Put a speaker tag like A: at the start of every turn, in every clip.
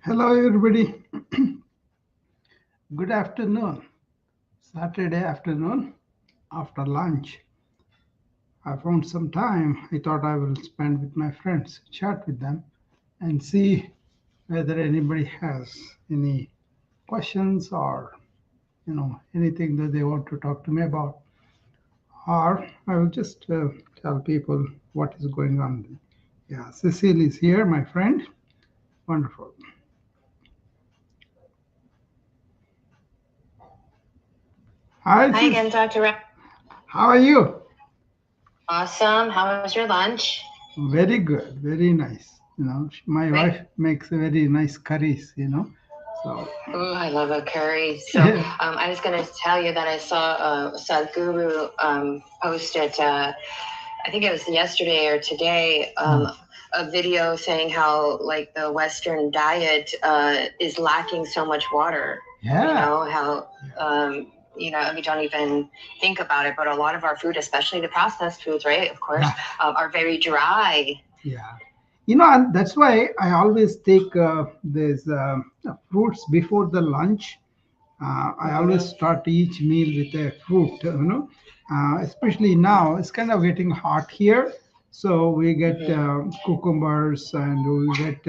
A: Hello, everybody. Good afternoon. Saturday afternoon after lunch. I found some time. I thought I will spend with my friends, chat with them, and see whether anybody has any questions or anything that they want to talk to me about. Or I will just tell people what is going on. Yeah, Cecile is here, my friend. Wonderful. Hi,
B: Hi
A: Cecile.
B: again, Dr. Ra.
A: How are you?
B: Awesome. How was your lunch?
A: Very good, very nice. My
B: Great.
A: wife makes a very nice curries. So,
B: Ooh, I love a curry. I was going to tell you that I saw Sadhguru posted, I think it was yesterday or today, a video saying how like the Western diet is lacking so much water.
A: yeah,
B: How we don't even think about it, but a lot of our food, especially the processed foods, right? Of course,
A: yeah,
B: are very dry.
A: yeah. And that's why I always take these fruits before the lunch. I always
B: Mm-hmm.
A: start each meal with a fruit. Especially now, it's kind of getting hot here. So we get
B: Mm-hmm.
A: cucumbers and we get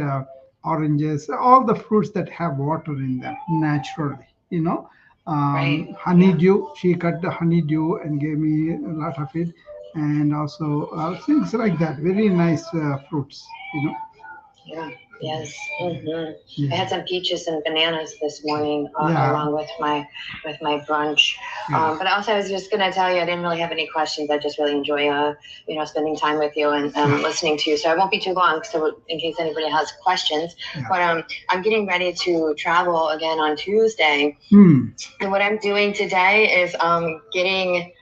A: oranges, all the fruits that have water in them naturally.
B: Right. Yeah.
A: Honeydew, she cut the honeydew and gave me a lot of it. And also things like that. Very nice fruits.
B: Yeah. Yes. Hmm. I
A: Yeah.
B: had some peaches and bananas this morning
A: Yeah.
B: along with my brunch.
A: Yeah.
B: But also, I was just gonna tell you, I didn't really have any questions. I just really enjoy spending time with you and listening to you. So I won't be too long. So in case anybody has questions,
A: Yeah.
B: but I'm getting ready to travel again on Tuesday,
A: Hmm.
B: and what I'm doing today is getting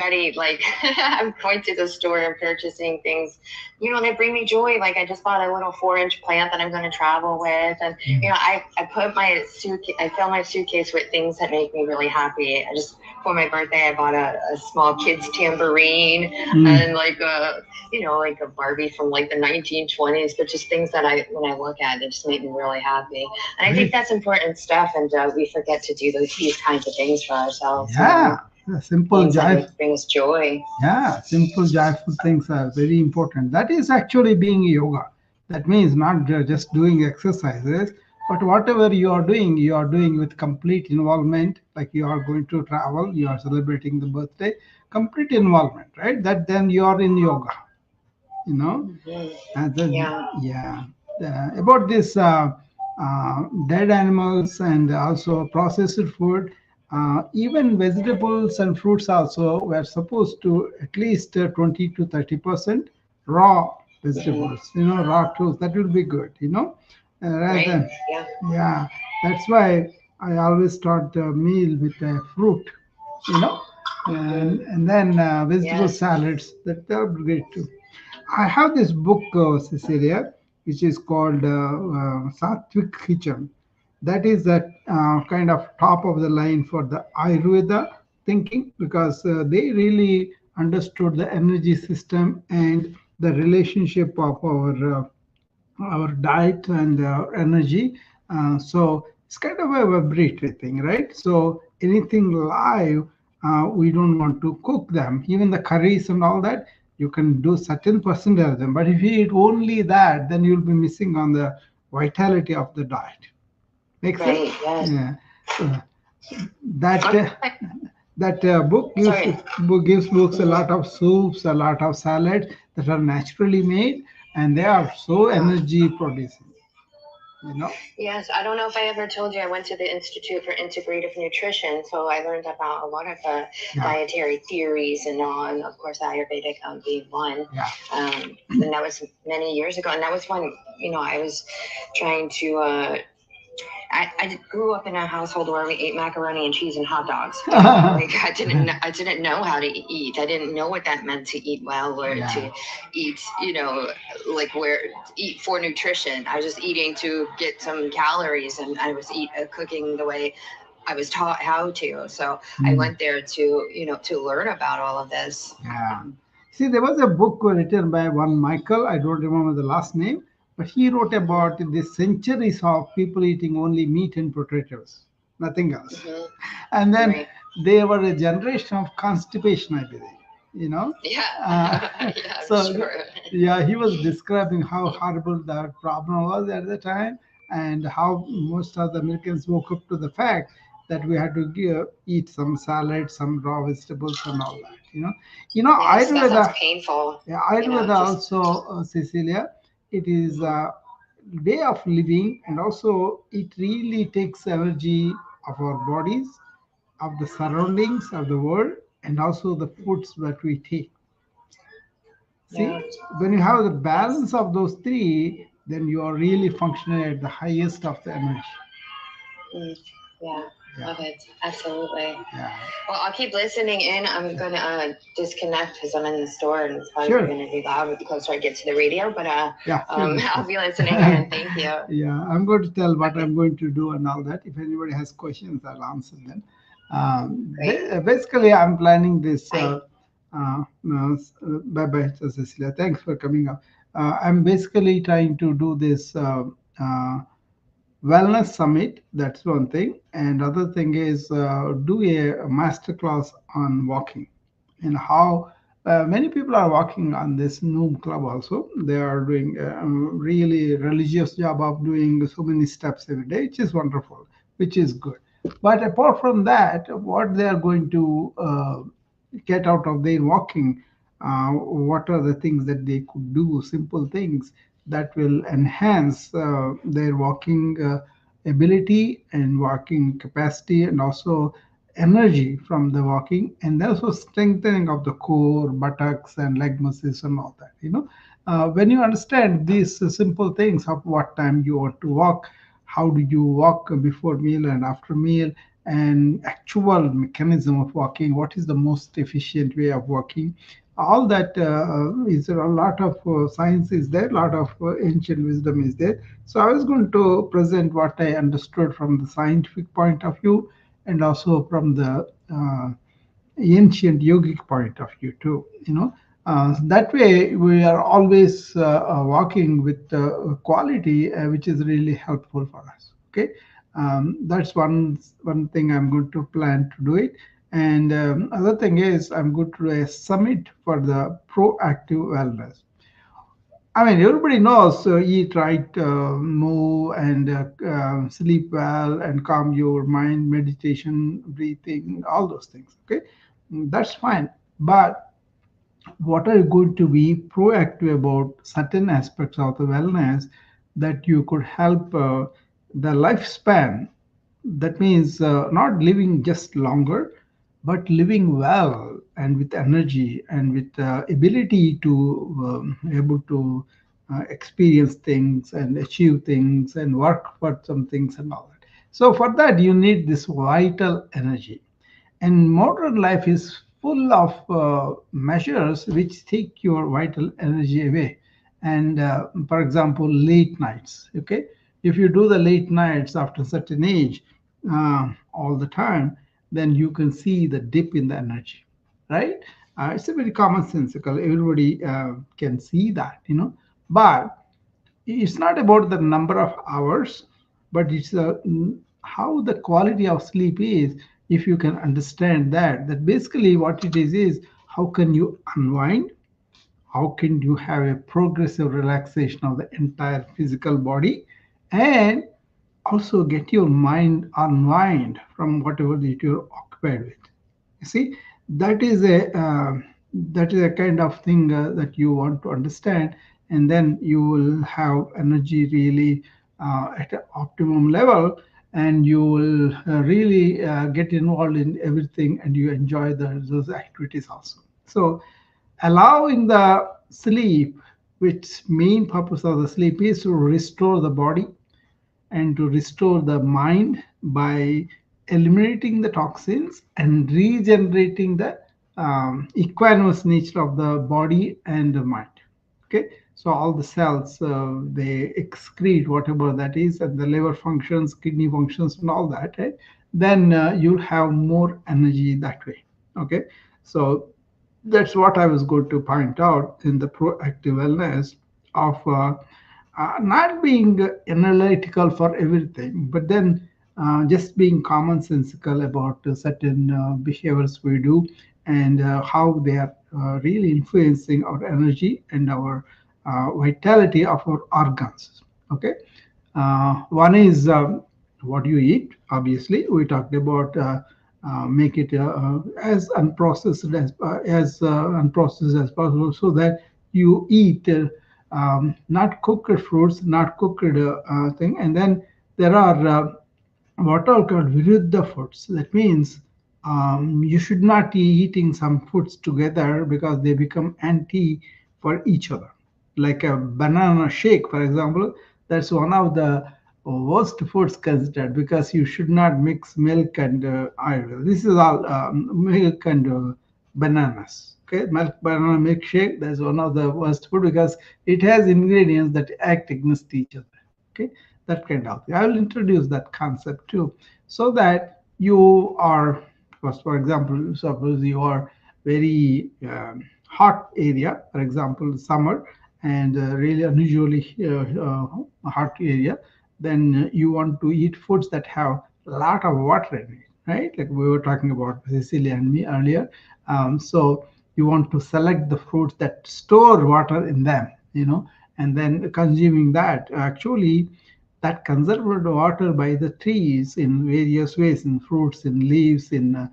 B: ready. Like I'm going to the store and purchasing things, they bring me joy. Like I just bought a little 4-inch plant that I'm going to travel with, and I put my suitcase, I fill my suitcase with things that make me really happy. I just for my birthday I bought a small kid's tambourine and like a Barbie from like the 1920s, but just things that I when I look at it just make me really happy. And I think
A: Great.
B: that's important stuff, and we forget to do these kinds of things for ourselves.
A: Yeah. Simple
B: Things that
A: joy.
B: bring us joy.
A: Yeah, simple joyful things are very important. That is actually being yoga. That means not just doing exercises, but whatever you are doing with complete involvement. Like you are going to travel, you are celebrating the birthday, complete involvement, right? That then you are in yoga. You know,
B: Hmm.
A: and
B: Yeah.
A: yeah. About this dead animals and also processed food, even vegetables and fruits also were supposed to at least 20 to 30% raw
B: Hmm.
A: vegetables, raw tools. That will be good. Rather
B: Right.
A: than,
B: Yeah.
A: yeah, that's why I always start the meal with a fruit, you know,
B: Hmm.
A: and then vegetable
B: Yes.
A: salads. That are great too. I have this book, Cecilia, which is called Sattvic Kitchen. That is that kind of top of the line for the Ayurveda thinking because they really understood the energy system and the relationship of our diet and energy. So it's kind of a vibratory thing, right? So anything live, we don't want to cook them. Even the curries and all that, you can do certain percentage of them. But if you eat only that, then you'll be missing on the vitality of the diet. Make sense?
B: Right. Yes.
A: Yeah. So that
B: Okay.
A: book gives
B: Sorry.
A: books a
B: Hmm.
A: lot of soups, a lot of salads that are naturally made, and they are so
B: Yeah.
A: energy producing. You know.
B: Yes, I don't know if I ever told you I went to the Institute for Integrative Nutrition, so I learned about a lot of the
A: Yeah.
B: dietary theories and all, and of course Ayurvedic being one.
A: Yeah.
B: And that was many years ago, and that was when I was trying to I grew up in a household where we ate macaroni and cheese and hot dogs. Like I didn't know how to eat. I didn't know what that meant to eat well or
A: Yeah.
B: to eat, like where eat for nutrition. I was just eating to get some calories, and I was cooking the way I was taught how to. So I
A: Mm.
B: went there to to learn about all of this.
A: Yeah. See, there was a book written by one Michael. I don't remember the last name, But he wrote about the centuries of people eating only meat and potatoes, nothing else.
B: Hmm.
A: And then
B: Right.
A: they were a generation of constipation, I believe, you know.
B: Yeah.
A: Uh,
B: Yeah, I'm
A: so,
B: sure.
A: yeah, he was describing how horrible that problem was at the time and how most of the Americans woke up to the fact that we had to eat some salad, some raw vegetables, and all that, you know.
B: Yes, that sounds
A: Ayurveda,
B: painful.
A: yeah,
B: You know,
A: Ayurveda
B: just.
A: also, Cecilia, it is
B: Mhm.
A: a way of living, and also it really takes energy of our bodies, of the surroundings of the world, and also the foods that we take. See,
B: Yeah.
A: when you have the
B: Yes.
A: balance of those three, then you are really functioning at the highest of the energy.
B: Mm. Yeah.
A: Yeah,
B: Love it. Absolutely.
A: yeah.
B: Well, I'll keep listening in. I'm gonna disconnect because I'm in the store and it's probably
A: Sure.
B: gonna be loud the closer I get to the radio. But
A: Yeah, sure,
B: I'll
A: Nikhil.
B: be listening in. Thank you.
A: Yeah, I'm going to tell what
B: Okay.
A: I'm going to do and all that. If anybody has questions, I'll answer them.
B: Great.
A: Basically, I'm planning this.
B: Bye.
A: Bye bye, Cecilia. Thanks for coming up. I'm basically trying to do this wellness summit. That's one thing, and other thing is do a master class on walking and how many people are working on this Noom Club also. They are doing a really religious job of doing so many steps every day, which is wonderful, which is good. But apart from that, what they are going to get out of their walking, what are the things that they could do, simple things that will enhance their walking ability and walking capacity and also energy from the walking and also strengthening of the core, buttocks, and leg muscles and all that. When you understand these simple things of what time you want to walk, how do you walk before meal and after meal, and actual mechanism of walking, what is the most efficient way of walking, all that is a lot of science is there, a lot of ancient wisdom is there. So I was going to present what I understood from the scientific point of view and also from the ancient yogic point of view too. That way we are always walking with quality, which is really helpful for us. Okay, that's one thing I'm going to plan to do it. And other thing is I'm going to do a summit for the proactive wellness. I mean, everybody knows eat right, move, and sleep well, and calm your mind, meditation, breathing, all those things. Okay, that's fine. But what are you going to be proactive about certain aspects of the wellness that you could help the lifespan? That means not living just longer, but living well and with energy and with ability to able to experience things and achieve things and work for some things and all that. So for that you need this vital energy, and modern life is full of measures which take your vital energy away. And for example, late nights. Okay, if you do the late nights after a certain age all the time, then you can see the dip in the energy, right? It's a very commonsensical. Everybody can see that, But it's not about the number of hours, but it's how the quality of sleep is. If you can understand that basically what it is how can you unwind, how can you have a progressive relaxation of the entire physical body, and also get your mind unwind from whatever that you're occupied with. You see, that is a kind of thing that you want to understand, and then you will have energy really at an optimum level, and you will really get involved in everything, and you enjoy those activities also. So, allowing the sleep, which main purpose of the sleep is to restore the body and to restore the mind by eliminating the toxins and regenerating the equanimous nature of the body and the mind. Okay, so all the cells they excrete whatever that is, and the liver functions, kidney functions, and all that. Right? Then you have more energy that way. Okay, so that's what I was going to point out in the proactive wellness of not being analytical for everything, but then just being commonsensical about certain behaviors we do and how they are really influencing our energy and our vitality of our organs. Okay, one is what you eat. Obviously, we talked about make it as unprocessed as possible, so that you eat not cooked fruits, not cooked thing. And then there are what are called viruddha foods. That means you should not be eating some foods together because they become anti for each other. Like a banana shake, for example, that's one of the worst foods considered because you should not mix milk and oil. This is all milk and bananas. Okay, milk banana milkshake. That's one of the worst food because it has ingredients that act against each other. Okay, that kind of thing. I will introduce that concept too, so that you are, for example, suppose you are very hot area, for example, summer, and really unusually hot area, then you want to eat foods that have a lot of water in it, right? Like we were talking about Cecilia and me earlier. So you want to select the fruits that store water in them, and then consuming that. Actually, that conserved water by the trees in various ways, in fruits, in leaves, in a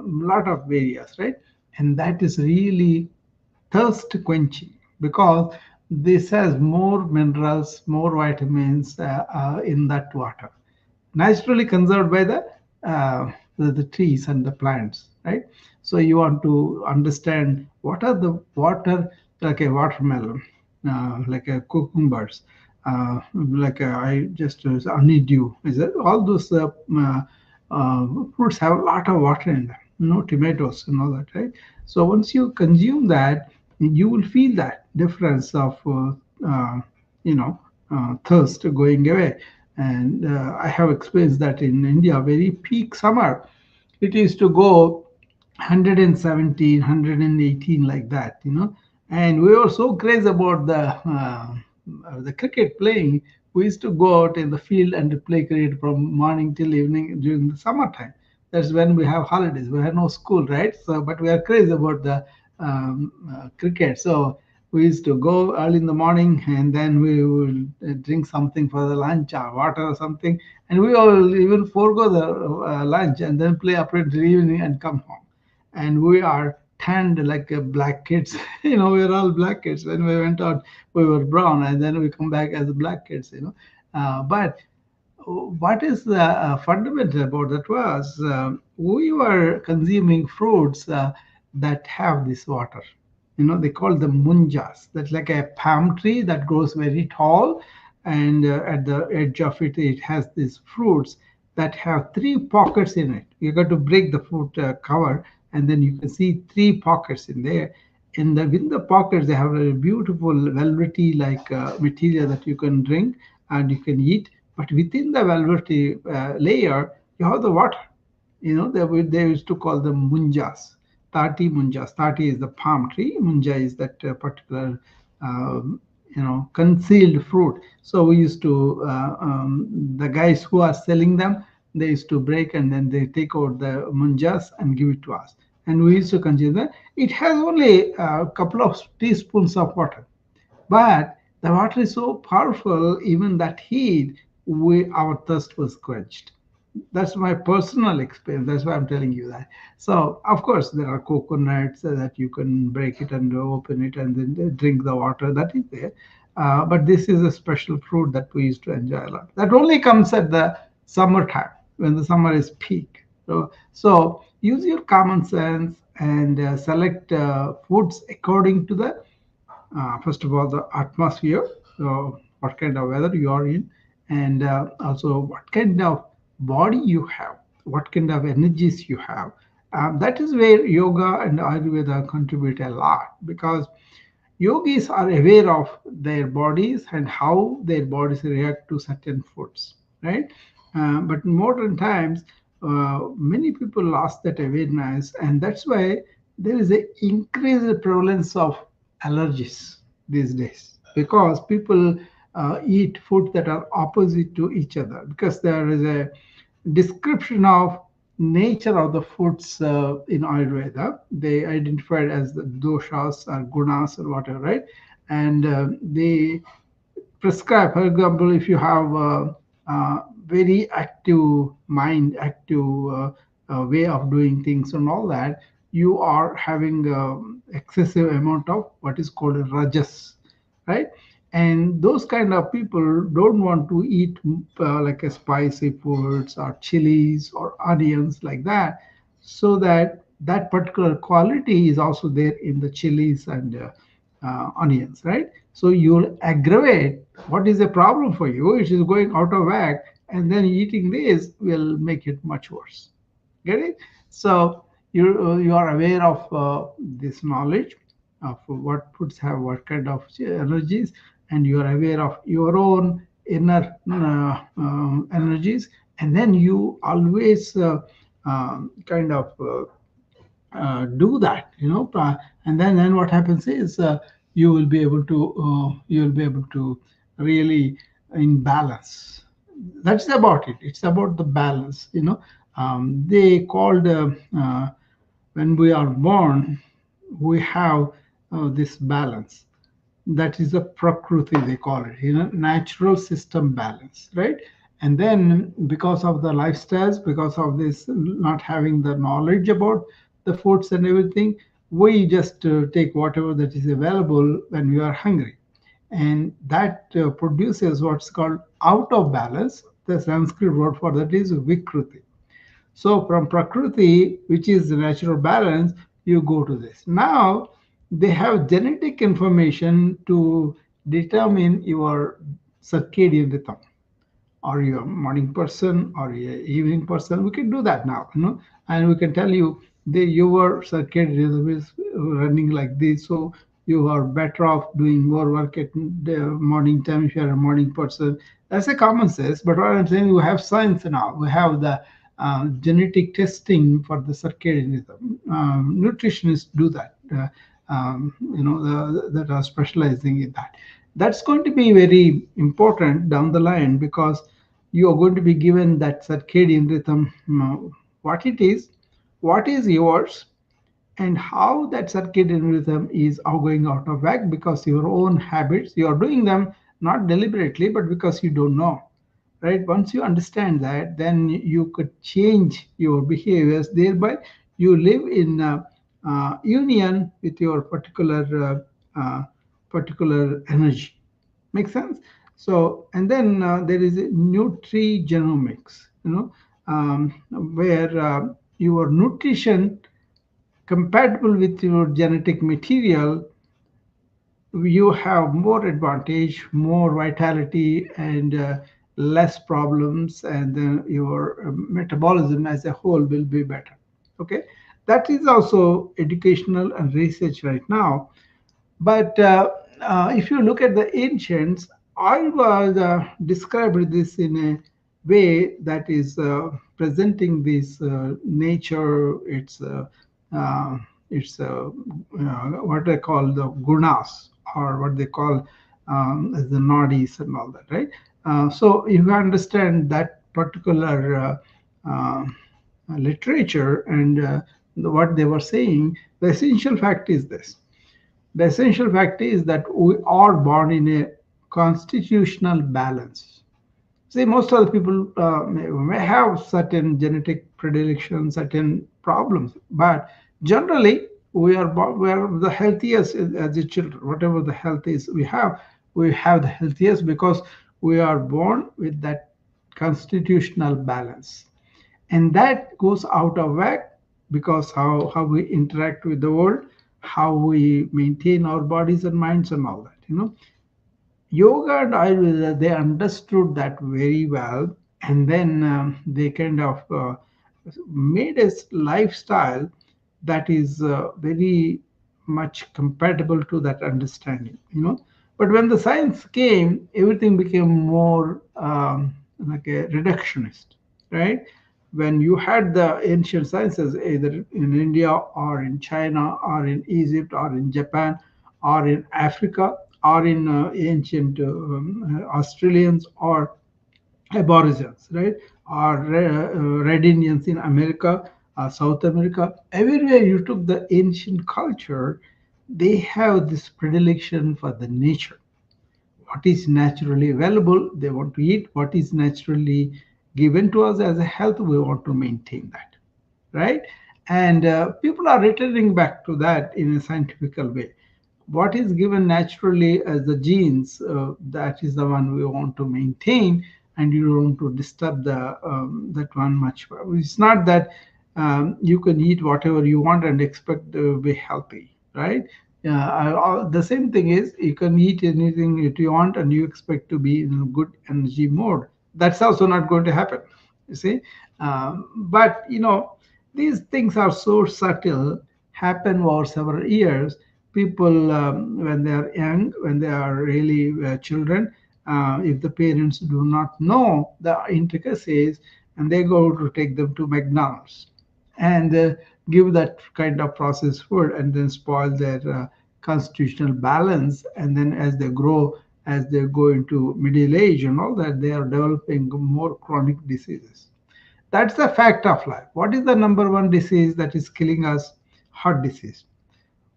A: lot of various, right? And that is really thirst quenching because this has more minerals, more vitamins in that water, naturally conserved by the trees and the plants, right? So you want to understand what are the water, like a watermelon, like a cucumbers, like I just honeydew. Is that all those fruits have a lot of water in them? No tomatoes and all that, right? So once you consume that, you will feel that difference of you know thirst going away. And I have experienced that in India, very peak summer, it is to go 117, like that, and we were so crazy about the cricket playing. We used to go out in the field and play cricket from morning till evening during the summertime. That's when we have holidays. We have no school, right? So, but we are crazy about the cricket. So we used to go early in the morning, and then we will drink something for the lunch or water or something, and we all even forego the lunch and then play up until evening and come home. And we are tanned like black kids. We are all black kids. When we went out, we were brown, and then we come back as black kids. But what is the fundamental about that was we were consuming fruits that have this water. They call them munjas. That's like a palm tree that grows very tall, and at the edge of it, it has these fruits that have three pockets in it. You got to break the fruit cover, and then you can see three pockets in there. And within the pockets, they have a beautiful velvety like material that you can drink and you can eat. But within the velvety layer, you have the water. They used to call them munjas, tati munjas. Tati is the palm tree. Munja is that particular, concealed fruit. So we used to, the guys who are selling them, they used to break and then they take out the munjas and give it to us. And we used to consume that. It has only a couple of teaspoons of water, but the water is so powerful, even that heat, our thirst was quenched. That's my personal experience. That's why I'm telling you that. So, of course, there are coconuts that you can break it and open it and then drink the water that is there. But this is a special fruit that we used to enjoy a lot. That only comes at the summertime when the summer is peak. So use your common sense and select foods according to the first of all, the atmosphere, so what kind of weather you are in, and also what kind of body you have, what kind of energies you have. That is where yoga and Ayurveda contribute a lot because yogis are aware of their bodies and how their bodies react to certain foods, right? But in modern times, many people lost that awareness, and that's why there is an increased prevalence of allergies these days because people eat food that are opposite to each other, because there is a description of nature of the foods in Ayurveda. They identified as the doshas or gunas or whatever, right? And they prescribe, for example, if you have very active mind, active way of doing things and all that, you are having excessive amount of what is called a rajas, right? And those kind of people don't want to eat like a spicy foods or chilies or onions like that, so that that particular quality is also there in the chilies and onions, right? So you'll aggravate what is a problem for you, which is going out of whack, and then eating this will make it much worse. Get it? So you are aware of this knowledge of what foods have what kind of energies, and you are aware of your own inner energies, and then you always kind of do that, and then what happens is you will be able to really in balance. That's about it. It's about the balance. They called when we are born, we have this balance. That is a prakriti, they call it, natural system balance, right? And then because of the lifestyles, because of this not having the knowledge about the foods and everything, we just take whatever that is available when we are hungry, and that produces what's called out of balance. The Sanskrit word for that is vikruti. So from Prakriti, which is the natural balance, you go to this. Now they have genetic information to determine your circadian rhythm. Are you a morning person or you evening person? We can do that now, and we can tell you your circadian rhythm is running like this, so you are better off doing more work at the morning time if you are a morning person. That's a common sense, but what I'm saying, we have science now. We have the genetic testing for the circadian rhythm. Nutritionists do that. That are specializing in that. That's going to be very important down the line, because you are going to be given that circadian rhythm, what it is, what is yours, and how that circadian rhythm is going out of whack because your own habits, you are doing them not deliberately, but because you don't know, right? Once you understand that, then you could change your behaviors. Thereby, you live in union with your particular energy. Make sense? So, and then there is a nutrigenomics, where your nutrition compatible with your genetic material, you have more advantage, more vitality, and less problems, and then your metabolism as a whole will be better. Okay, that is also educational and research right now. But if you look at the ancients, I was described this in a way that is presenting this nature, uh, what they call the gunas, or what they call as the nadis and all that, right? So if you understand that particular literature and what they were saying, the essential fact is this. The essential fact is that we are born in a constitutional balance. See, most of the people may have certain genetic predilections, certain problems, but generally we are the healthiest as a children. Whatever the health is, we have the healthiest because we are born with that constitutional balance, and that goes out of whack because how we interact with the world, how we maintain our bodies and minds and all that. Yoga and Ayurveda, they understood that very well, and then they kind of made a lifestyle that is very much compatible to that understanding. But when the science came, everything became more like a reductionist, right? When you had the ancient sciences, either in India or in China or in Egypt or in Japan or in Africa or in ancient Australians or Aborigines, right? Or Red Indians in America, South America. Everywhere you took the ancient culture, they have this predilection for the nature. What is naturally available, they want to eat. What is naturally given to us as a health, we want to maintain that, right? And people are returning back to that in a scientific way. What is given naturally as the genes, that is the one we want to maintain, and you don't want to disturb the that one much. It's not that you can eat whatever you want and expect to be healthy, right? The same thing is you can eat anything that you want and you expect to be in a good energy mode. That's also not going to happen. You see, but these things are so subtle, happen over several years. People, when they are young, when they are really children, if the parents do not know the intricacies, and they go to take them to McDonald's and give that kind of processed food and then spoil their constitutional balance, and then as they grow, as they go into middle age and all that, they are developing more chronic diseases. That's the fact of life. What is the number one disease that is killing us? Heart disease.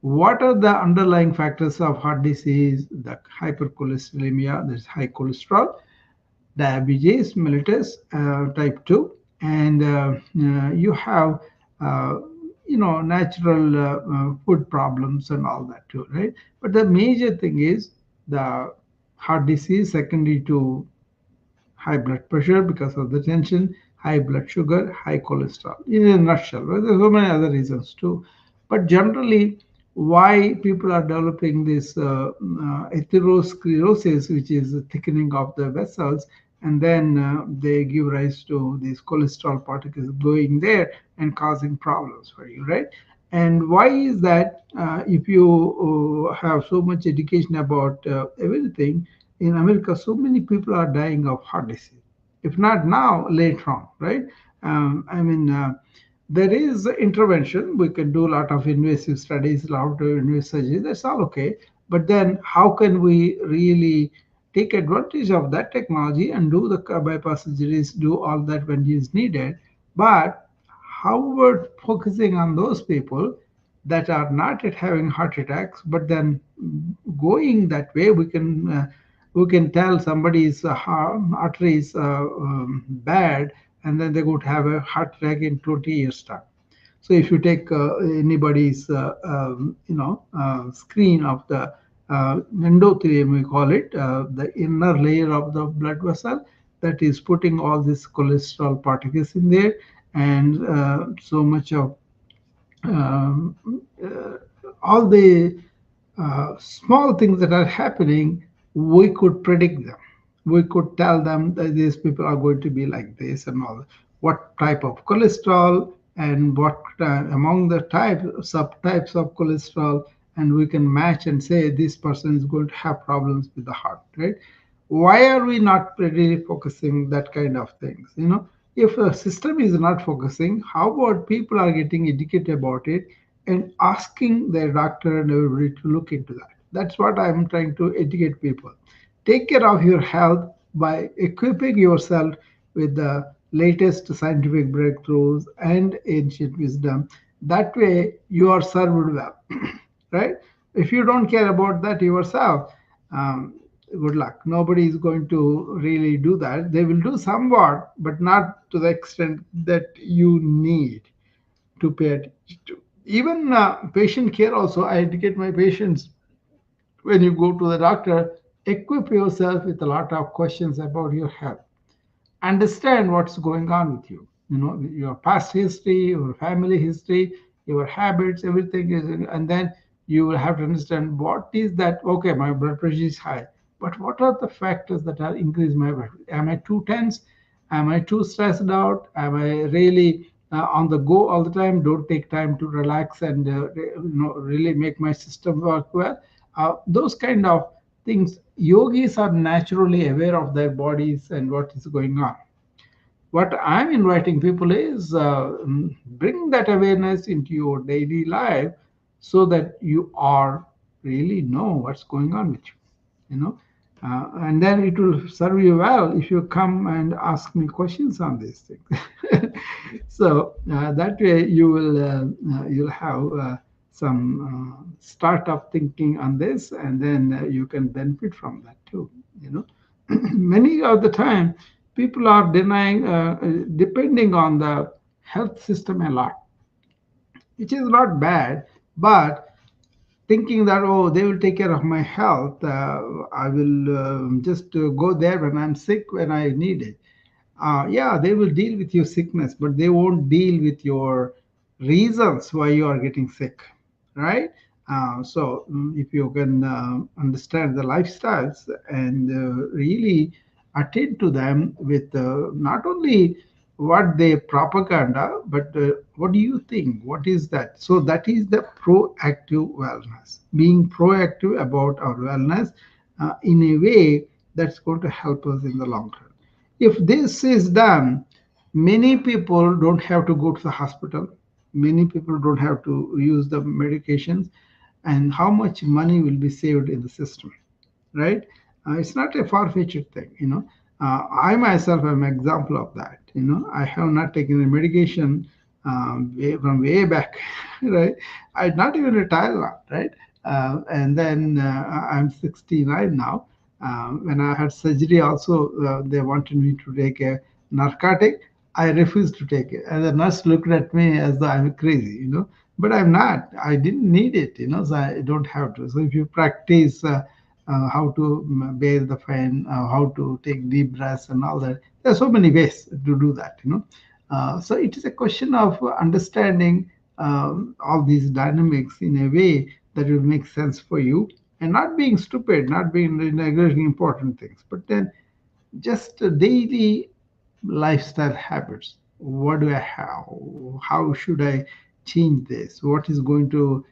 A: What are the underlying factors of heart disease? The hypercholesterolemia, that's high cholesterol, diabetes mellitus type 2, and you have uh, natural food problems and all that too, right? But the major thing is the heart disease secondary to high blood pressure because of the tension, high blood sugar, high cholesterol. In a nutshell, well, there's so many other reasons too. But generally, why people are developing this atherosclerosis, which is a thickening of the vessels, and then they give rise to these cholesterol particles going there and causing problems for you, right? And why is that? If you have so much education about everything, in America, so many people are dying of heart disease. If not now, later on, right? I mean, there is intervention. We can do a lot of invasive studies, a lot of invasive surgery. That's all okay. But then, how can we really take advantage of that technology and do the bypass surgeries, do all that when is needed? But how about focusing on those people that are not yet having heart attacks, but then going that way, we can tell somebody's artery is bad, and then they would have a heart attack in 20 years time. So if you take anybody's screen of the endothelium, we call it, the inner layer of the blood vessel, that is putting all these cholesterol particles in there, and so much of um, uh, all the small things that are happening, we could predict them. We could tell them that these people are going to be like this and all. What type of cholesterol and what among the subtypes of cholesterol, and we can match and say this person is going to have problems with the heart, right? Why are we not really focusing that kind of things? If a system is not focusing, how about people are getting educated about it and asking their doctor and everybody to look into that? That's what I'm trying to educate people. Take care of your health by equipping yourself with the latest scientific breakthroughs and ancient wisdom. That way you are served well. Right? If you don't care about that yourself, um, good luck. Nobody is going to really do that. They will do somewhat, but not to the extent that you need to pay attention to. Even patient care also, I educate my patients, when you go to the doctor, equip yourself with a lot of questions about your health. Understand what's going on with you. Your past history, your family history, your habits, everything is and then you will have to understand what is that. Okay, my blood pressure is high, but what are the factors that are increasing my blood pressure? Am I too tense? Am I too stressed out? Am I really on the go all the time? Don't take time to relax and really make my system work well. Those kind of things, yogis are naturally aware of their bodies and what is going on. What I'm inviting people is bring that awareness into your daily life so that you are really know what's going on with you. you know. And then it will serve you well if you come and ask me questions on these things. So that way you'll have some startup thinking on this, and then you can benefit from that too. You know, many of the time people are denying, depending on the health system a lot, which is not bad, but thinking that, oh, they will take care of my health, I will just go there when I'm sick, when I need it. Yeah, they will deal with your sickness, but they won't deal with your reasons why you are getting sick, right? So if you can understand the lifestyles and really attend to them with not only what they propaganda, but what do you think? What is that? So that is the proactive wellness, being proactive about our wellness in a way that's going to help us in the long run. If this is done, many people don't have to go to the hospital. Many people don't have to use the medications, and how much money will be saved in the system, right? It's not a far-fetched thing, you know. I myself am an example of that. You know, I have not taken a medication from way back, right? I'm not even retired now, right? And then I'm 69 now. When I had surgery, also they wanted me to take a narcotic. I refused to take it, and the nurse looked at me as though I'm crazy, you know. But I'm not. I didn't need it, you know. So I don't have to. So if you practice how to bear the pain, how to take deep breaths, and all that. There are so many ways to do that, you know. So it is a question of understanding all these dynamics in a way that will make sense for you, and not being stupid, not being neglecting important things, but then just daily lifestyle habits. What do I have? How should I change this? What is going to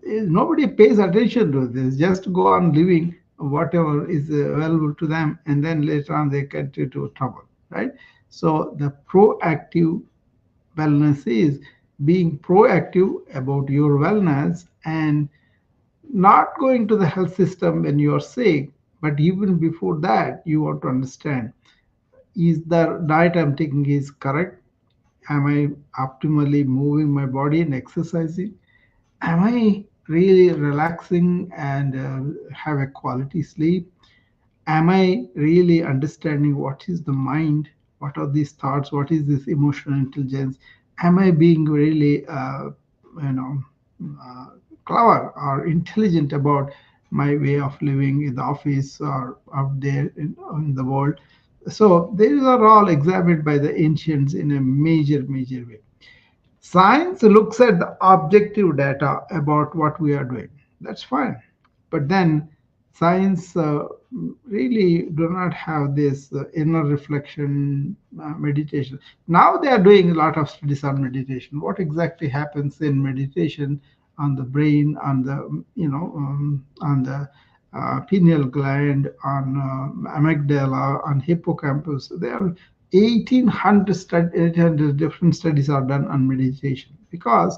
A: nobody pays attention to this, just go on living whatever is available to them, and then later on they get into trouble, right? So the proactive wellness is being proactive about your wellness, and not going to the health system when you are sick, but even before that you want to understand, is the diet I'm taking is correct? Am I optimally moving my body and exercising? Am I really relaxing and have a quality sleep? Am I really understanding what is the mind? What are these thoughts? What is this emotional intelligence? Am I being really, you know, uh, clever or intelligent about my way of living in the office or out there in the world? So these are all examined by the ancients in a major way. Science looks at the objective data about what we are doing. That's fine. But then science really do not have this inner reflection meditation. Now they are doing a lot of studies on meditation. What exactly happens in meditation on the brain, on the, you know, on the pineal gland, on amygdala, on hippocampus. There are 1800 different studies are done on meditation, because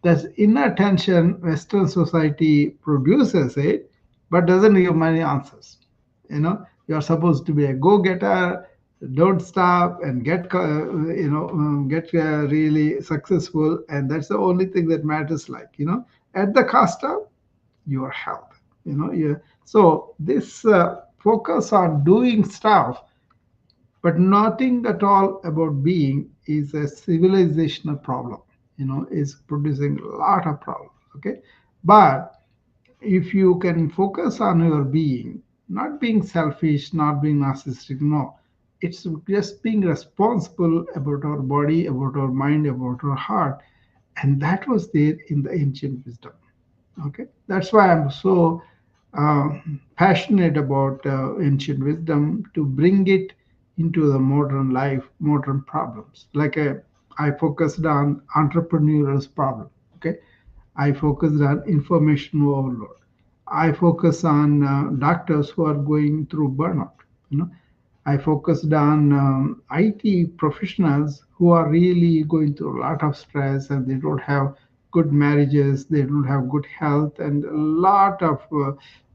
A: that inattention Western society produces it, but doesn't give many answers. You know, you are supposed to be a go-getter, don't stop, and get really successful, and that's the only thing that matters. Like, you know, at the cost of your health. You know, yeah. So this focus on doing stuff but nothing at all about being is a civilizational problem, you know, is producing a lot of problems. Okay, but if you can focus on your being, not being selfish, not being narcissistic, no, it's just being responsible about our body, about our mind, about our heart, and that was there in the ancient wisdom. Okay, that's why I'm so passionate about ancient wisdom, to bring it into the modern life, modern problems. Like I focused on entrepreneurial's problem. Okay, I focused on information overload. I focus on doctors who are going through burnout. You know, I focused on IT professionals who are really going through a lot of stress, and they don't have good marriages, they don't have good health, and a lot of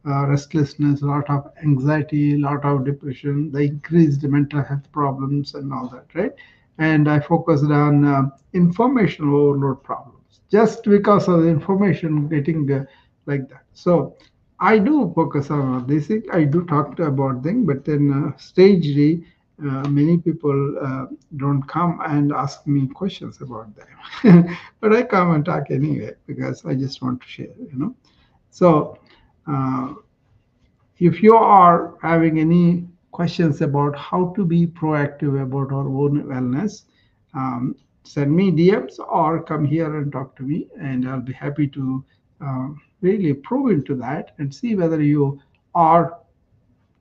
A: restlessness, a lot of anxiety, a lot of depression, the increased mental health problems, and all that, right? And I focused on information overload problems just because of the information getting like that. So I do focus on all these things. I do talk about things, but then stagely, many people don't come and ask me questions about them. But I come and talk anyway because I just want to share. So, uh, if you are having any questions about how to be proactive about our own wellness, um, send me DMs or come here and talk to me, and I'll be happy to really probe into that and see whether you are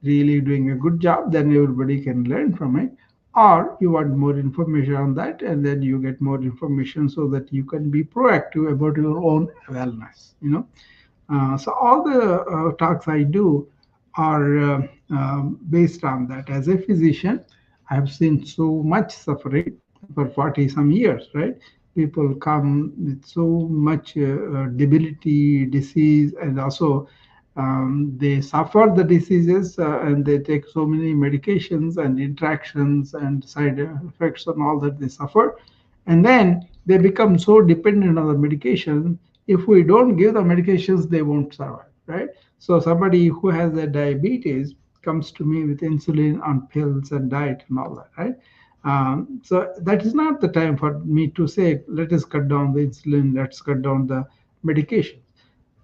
A: really doing a good job, then everybody can learn from it. Or you want more information on that, and then you get more information so that you can be proactive about your own wellness. So all the talks I do are based on that. As a physician, I have seen so much suffering for 40 some years, right? People come with so much debility, disease, and also they suffer the diseases and they take so many medications and interactions and side effects and all that they suffer. And then they become so dependent on the medication. If we don't give the medications, they won't survive, right? So somebody who has a diabetes comes to me with insulin on pills and diet and all that, right? So that is not the time for me to say, let us cut down the insulin, let's cut down the medication.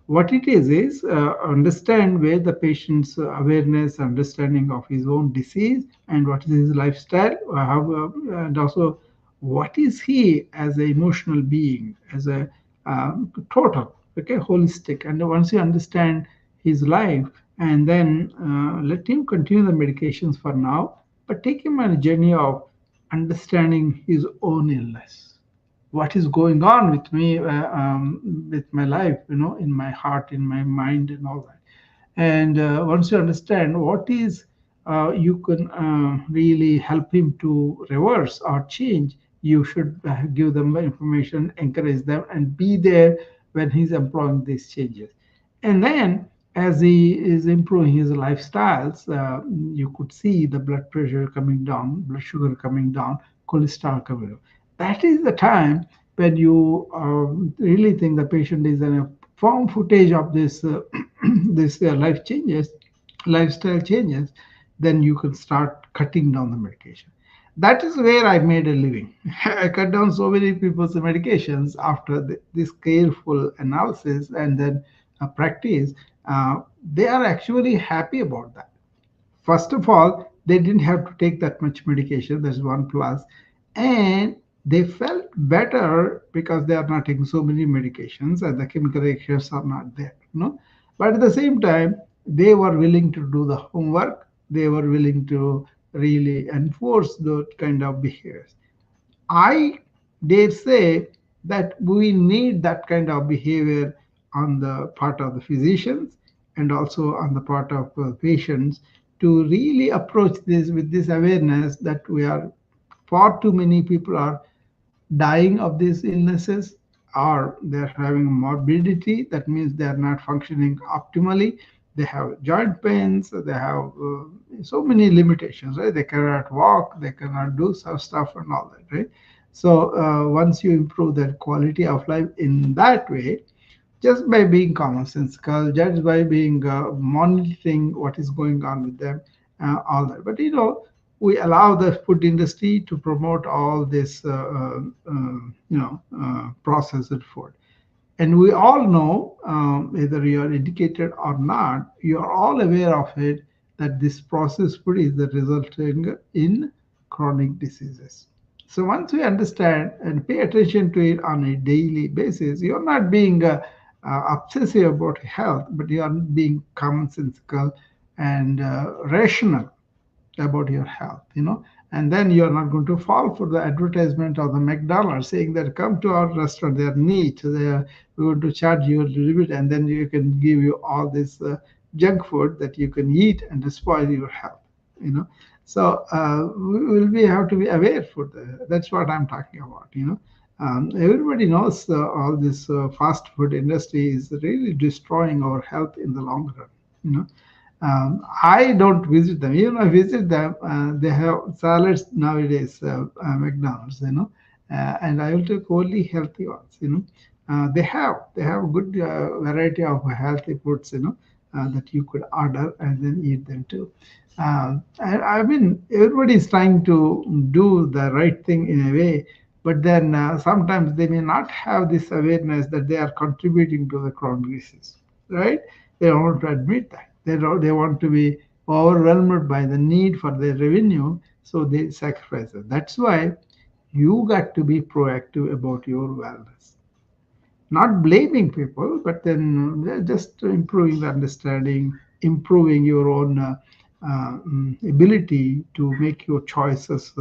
A: What it is understand where the patient's awareness, understanding of his own disease, and what is his lifestyle, and also what is he as an emotional being, as a total, okay, holistic. And once you understand his life, and then let him continue the medications for now, but take him on a journey of understanding his own illness, what is going on with me, with my life, in my heart, in my mind, and all that. And once you understand what is, you can really help him to reverse or change. You should give them the information, encourage them, and be there when he's employing these changes. And then, as he is improving his lifestyles, you could see the blood pressure coming down, blood sugar coming down, cholesterol coming down. That is the time when you really think the patient is in a firm footage of this this lifestyle changes. Then you can start cutting down the medication. That is where I made a living. I cut down so many people's medications after this careful analysis and then practice. They are actually happy about that. First of all, they didn't have to take that much medication. That's one plus. And they felt better because they are not taking so many medications and the chemical reactions are not there. But at the same time, they were willing to do the homework. They were willing to really enforce those kind of behaviors. I dare say that we need that kind of behavior on the part of the physicians and also on the part of patients to really approach this with this awareness that we are far too many people are dying of these illnesses, or they're having morbidity. That means they are not functioning optimally. They have joint pains. They have so many limitations, right? They cannot walk. They cannot do some stuff and all that, right? So once you improve their quality of life in that way, just by being commonsensical, just by being monitoring what is going on with them, all that. But we allow the food industry to promote all this, processed food. And we all know, whether you are educated or not, you are all aware of it, that this processed food is the resulting in chronic diseases. So once we understand and pay attention to it on a daily basis, you're not being obsessive about health, but you are being commonsensical and rational about your health. And then you're not going to fall for the advertisement of the McDonald's saying that come to our restaurant, they're neat, we're going to charge you a little bit, and then you can give you all this junk food that you can eat and spoil your health. So we have to be aware for that's what I'm talking about. Everybody knows all this fast food industry is really destroying our health in the long run. You know, I don't visit them. Even I visit them, they have salads nowadays, McDonald's, and I will take only healthy ones. They have good variety of healthy foods, that you could order and then eat them too. I mean, everybody is trying to do the right thing in a way, but then sometimes they may not have this awareness that they are contributing to the chronic disease, right? They don't want to admit that. They want to be overwhelmed by the need for their revenue, so they sacrifice it. That's why you got to be proactive about your wellness. Not blaming people, but then just improving the understanding, improving your own ability to make your choices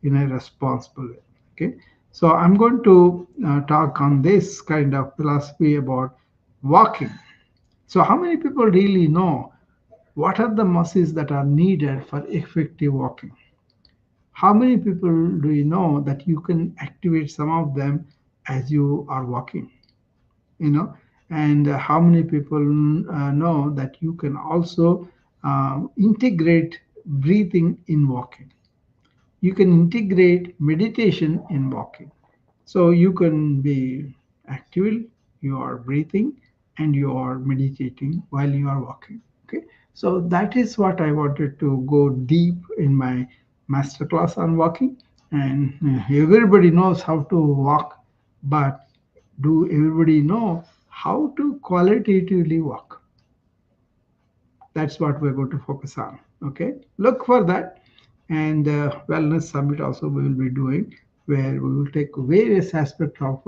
A: in a responsible way. Okay, so I'm going to talk on this kind of philosophy about walking. So, how many people really know what are the muscles that are needed for effective walking? How many people do you know that you can activate some of them as you are walking? you know and how many people know that you can also integrate breathing in walking. You can integrate meditation in walking, so you can be active, you are breathing, and you are meditating while you are walking. Okay, so that is what I wanted to go deep in my masterclass on walking. And everybody knows how to walk, but do everybody know how to qualitatively walk? That's what we're going to focus on. Okay, look for that. And wellness summit also we will be doing, where we will take various aspects of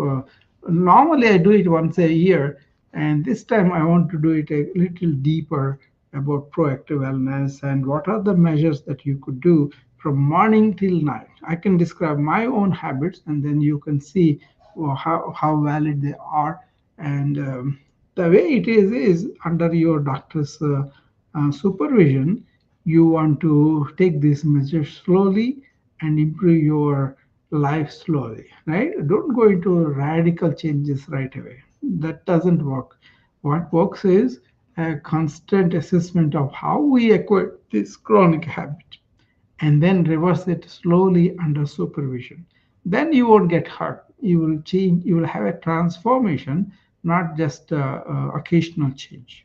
A: normally I do it once a year, and this time I want to do it a little deeper about proactive wellness and what are the measures that you could do from morning till night. I can describe my own habits, and then you can see how valid they are. And the way it is under your doctor's supervision. You want to take these measures slowly and improve your life slowly, right? Don't go into radical changes right away. That doesn't work. What works is a constant assessment of how we acquire this chronic habit, and then reverse it slowly under supervision. Then you won't get hurt. You will change, you will have a transformation, not just occasional change.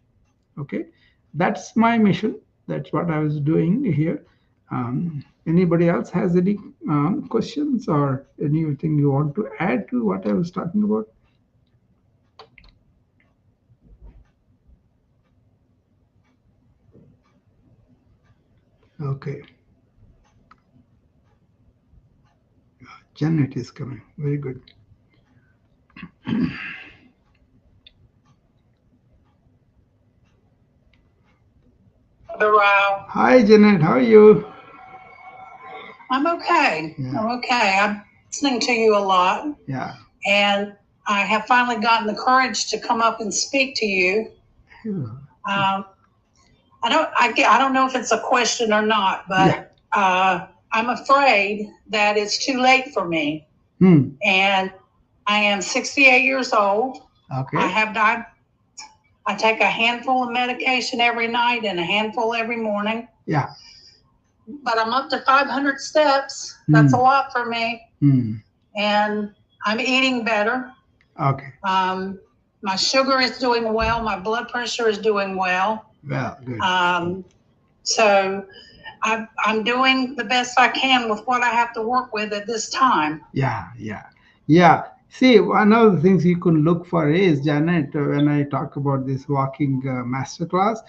A: Okay, that's my mission. That's what I was doing here. Anybody else has any questions or anything you want to add to what I was talking about? Okay, Janet is coming. Very good.
C: Rao.
A: Hi, Janet. How are you?
C: I'm okay.
A: Yeah.
C: I'm okay. I'm listening to you a lot,
A: Yeah.
C: and I have finally gotten the courage to come up and speak to you. Um, I don't know if it's a question or not, but I'm afraid that it's too late for me. And I am 68 years old.
A: Okay.
C: I have died. I take a handful of medication every night and a handful every morning.
A: Yeah.
C: But I'm up to 500 steps. That's a lot for me. And I'm eating better.
A: Okay.
C: My sugar is doing well. My blood pressure is doing well.
A: Well, good.
C: So I'm doing the best I can with what I have to work with at this time.
A: Yeah. See, one of the things you can look for is, Janet, when I talk about this walking masterclass,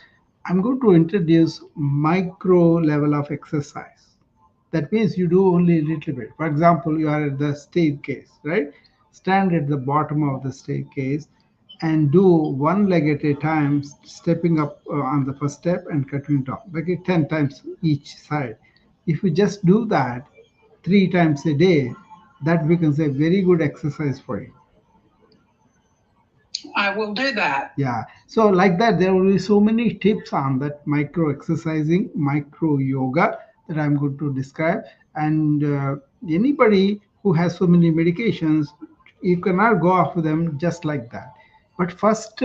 A: I'm going to introduce micro level of exercise. That means you do only a little bit. For example, you are at the staircase, right? Stand at the bottom of the staircase and do one leg at a time, stepping up on the first step and cutting down, like 10 times each side. If you just do that 3 times a day, that becomes a very good exercise for you.
C: I will do that.
A: Yeah. So like that, there will be so many tips on that micro exercising, micro yoga that I'm going to describe. And anybody who has so many medications, you cannot go off them just like that. But first,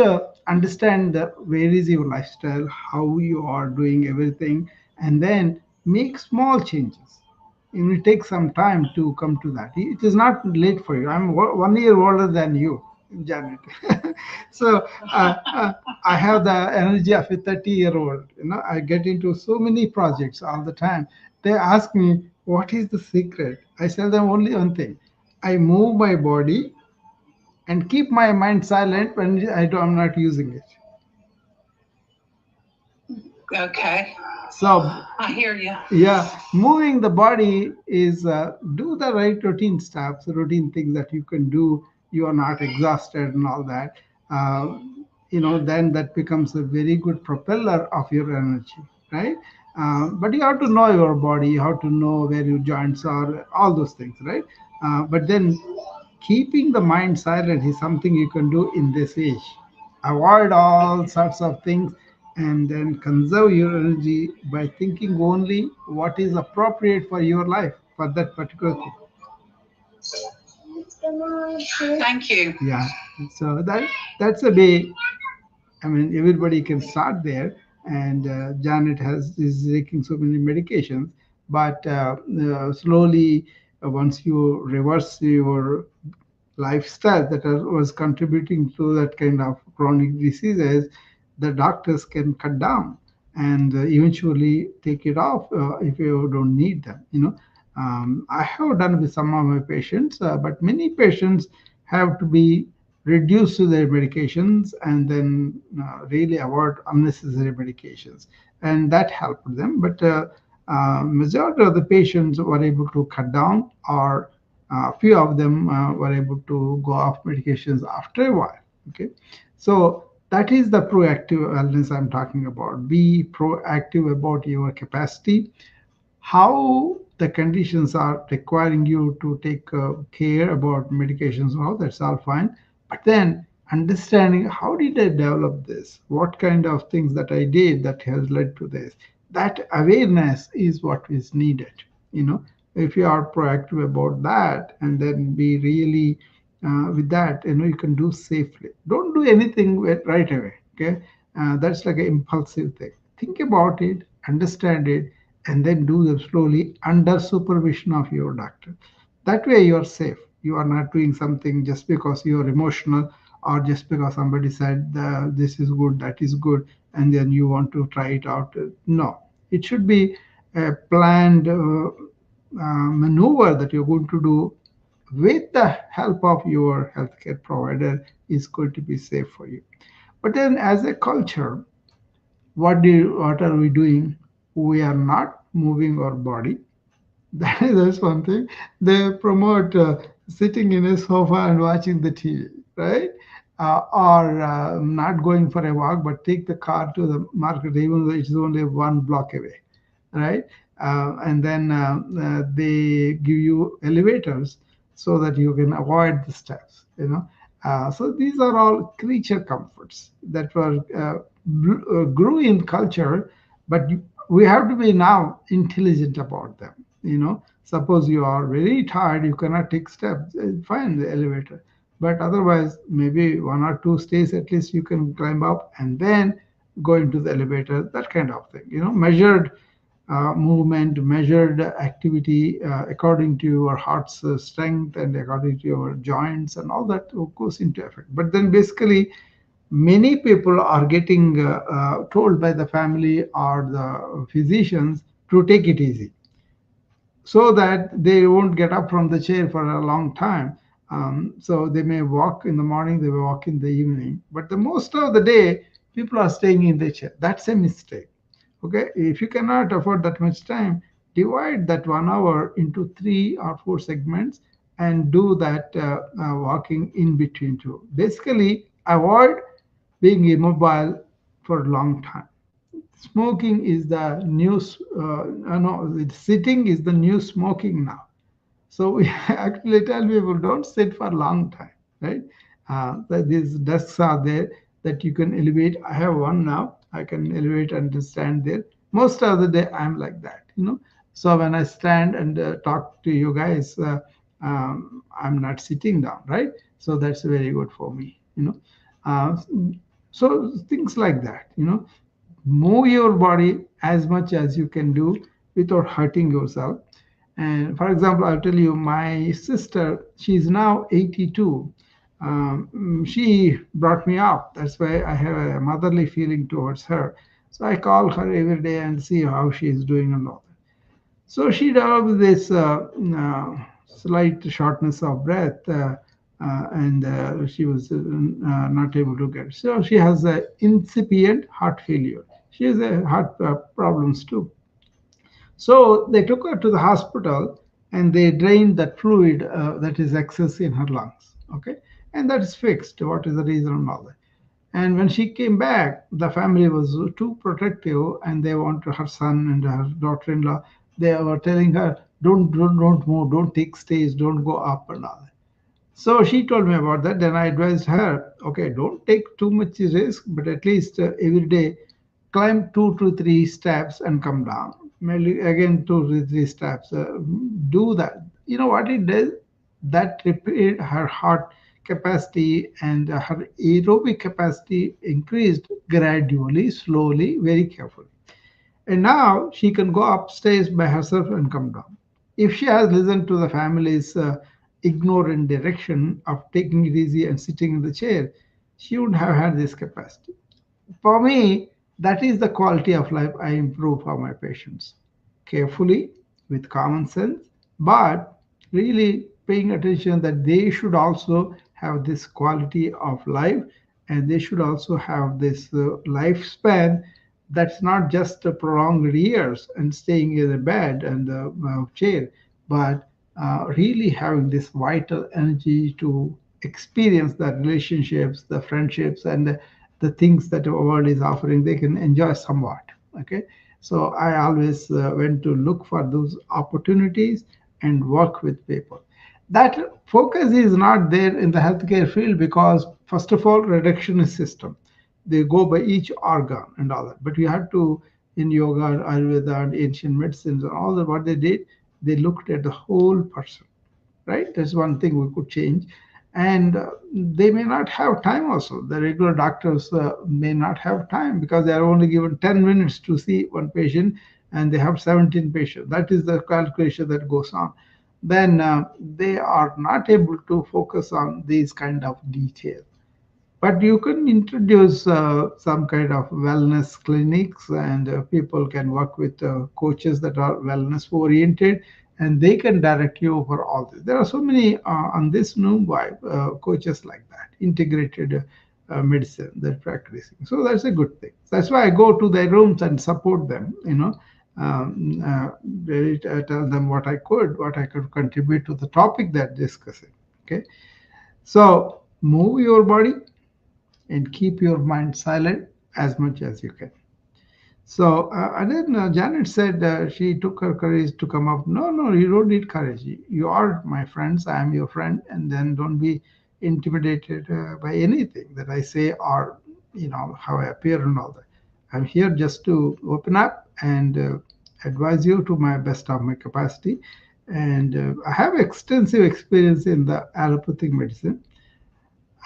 A: understand where is your lifestyle, how you are doing everything, and then make small changes. It will take some time to come to that. It is not late for you. I'm 1 year older than you, Janet. So I have the energy of a 30-year-old. I get into so many projects all the time. They ask me, what is the secret? I tell them only one thing. I move my body and keep my mind silent when I'm not using it.
C: Okay.
A: So
C: I hear you.
A: yeah, moving the body is do the right routine steps, routine things that you can do. You are not exhausted and all that. Uh, then that becomes a very good propeller of your energy, right? But you have to know your body, you have to know where your joints are, all those things, right? But then keeping the mind silent is something you can do in this age. Avoid all sorts of things and then conserve your energy by thinking only what is appropriate for your life for that particular thing.
C: Thank you.
A: Yeah. So that's a way. I mean, everybody can start there. And Janet is taking so many medications, but slowly, once you reverse your lifestyle that was contributing to that kind of chronic diseases, the doctors can cut down and eventually take it off if you don't need them. I have done with some of my patients, but many patients have to be reduced to their medications and then really avoid unnecessary medications, and that helped them. But majority of the patients were able to cut down, or a few of them were able to go off medications after a while. Okay, so that is the proactive wellness I'm talking about. Be proactive about your capacity, how the conditions are requiring you to take care about medications and all. That's all fine, but then understanding how did I develop this, what kind of things that I did that has led to this, that awareness is what is needed. you know if you are proactive about that and then be really with that, you can do safely. Don't do anything right away. Okay, that's like an impulsive thing. Think about it, understand it, and then do them slowly under supervision of your doctor. That way you are safe. You are not doing something just because you are emotional, or just because somebody said this is good, that is good, and then you want to try it out. No, it should be a planned maneuver that you're going to do with the help of your healthcare provider is going to be safe for you. But then, as a culture, what are we doing? We are not moving our body. That's one thing. They promote sitting in a sofa and watching the TV, right? Or not going for a walk, but take the car to the market, even though it's only 1 block away, right? And then they give you elevators so that you can avoid the steps. So these are all creature comforts that were grew in culture, but we have to be now intelligent about them. Suppose you are very tired, you cannot take steps, fine, the elevator. But otherwise, maybe 1 or 2 stairs at least you can climb up and then go into the elevator, that kind of thing. Measured movement, measured activity according to your heart's strength and according to your joints and all that goes into effect. But then basically, many people are getting told by the family or the physicians to take it easy so that they won't get up from the chair for a long time. So they may walk in the morning, they may walk in the evening, but the most of the day, people are staying in the chair. That's a mistake. Okay, if you cannot afford that much time, divide that 1 hour into 3 or 4 segments and do that walking in between two. Basically, avoid being immobile for a long time. Smoking is the new, no, sitting is the new smoking now. So we actually tell people don't sit for a long time, right? That these desks are there that you can elevate. I have one now. I can elevate and stand there. Most of the day I'm like that. So when I stand and talk to you guys, I'm not sitting down, right? So that's very good for me. Uh, So things like that, move your body as much as you can do without hurting yourself. And for example, I'll tell you, my sister, she's now 82. She brought me up. That's why I have a motherly feeling towards her. So I call her every day and see how she is doing and all that. So she developed this slight shortness of breath, and she was not able to get. So she has a incipient heart failure. She has a heart problems too. So they took her to the hospital and they drained that fluid that is excess in her lungs. Okay, and that is fixed. What is the reason and all that? And when she came back, the family was too protective, and they wanted her son and her daughter-in-law. They were telling her, don't move, don't take stage, don't go up and all that. So she told me about that. Then I advised her, okay, don't take too much risk, but at least every day climb 2 to 3 steps and come down. Maybe again 2 to 3 steps. Do that. You know what it does? That repaired her heart capacity, and her aerobic capacity increased gradually, slowly, very carefully. And now she can go upstairs by herself and come down. If she has listened to the family's ignorant direction of taking it easy and sitting in the chair, she would have had this capacity. For me, that is the quality of life I improve for my patients. Carefully, with common sense, but really paying attention that they should also have this quality of life, and they should also have this lifespan that's not just prolonged years and staying in the bed and the chair, but really having this vital energy to experience the relationships, the friendships, and the things that the world is offering, they can enjoy somewhat. Okay, so I always went to look for those opportunities and work with people. That focus is not there in the healthcare field because, first of all, reductionist system. They go by each organ and all that. But you have to, in yoga, Ayurveda, and ancient medicines, and all that, what they did, they looked at the whole person, right? That's one thing we could change. And they may not have time also. The regular doctors may not have time because they are only given 10 minutes to see one patient, and they have 17 patients. That is the calculation that goes on. Then they are not able to focus on these kind of details. But you can introduce some kind of wellness clinics, and people can work with coaches that are wellness oriented, and they can direct you for all this. There are so many on this new vibe coaches like that, integrated medicine they're practicing. So that's a good thing. That's why I go to their rooms and support them. Really tell them what I could contribute to the topic they're discussing. Okay, so move your body and keep your mind silent as much as you can. So, and then Janet said she took her courage to come up. No, no, you don't need courage. You are my friends. I am your friend, and then don't be intimidated by anything that I say or how I appear and all that. I'm here just to open up and advise you to my best of my capacity. And I have extensive experience in the allopathic medicine,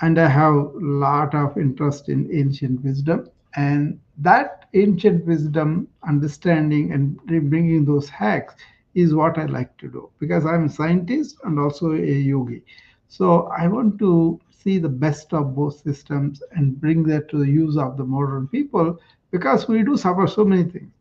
A: and I have a lot of interest in ancient wisdom. And that ancient wisdom, understanding and bringing those hacks is what I like to do because I'm a scientist and also a yogi. So I want to see the best of both systems and bring that to the use of the modern people because we do suffer so many things: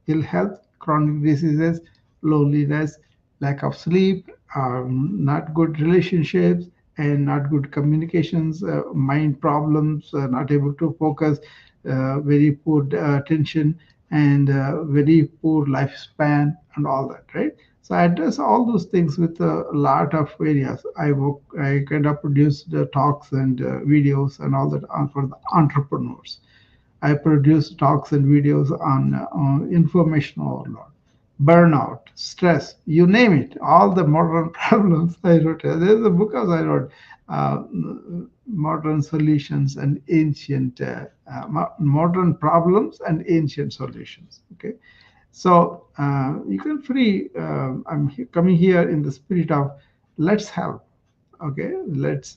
A: ill health, chronic diseases, loneliness, lack of sleep, not good relationships, and not good communications, mind problems, not able to focus, very poor attention, and very poor lifespan, and all that, right? So I address all those things with a lot of areas. I kind of produce the talks and videos and all that for the entrepreneurs. I produce talks and videos on information overload, burnout, stress, you name it, all the modern problems I wrote. There's a book as I wrote, uh, Modern Solutions and Ancient, Modern Problems and Ancient Solutions. Okay. So you can free, coming here in the spirit of let's help. Okay. Let's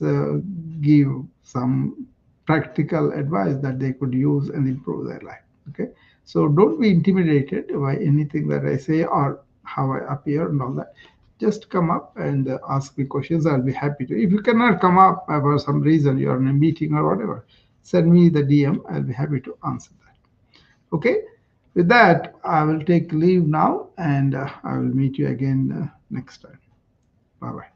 A: give some practical advice that they could use and improve their life. Okay, so don't be intimidated by anything that I say or how I appear and all that. Just come up and ask me questions. I'll be happy to. If you cannot come up for some reason, you're in a meeting or whatever, send me the DM. I'll be happy to answer that. Okay, with that, I will take leave now, and I will meet you again next time. Bye bye.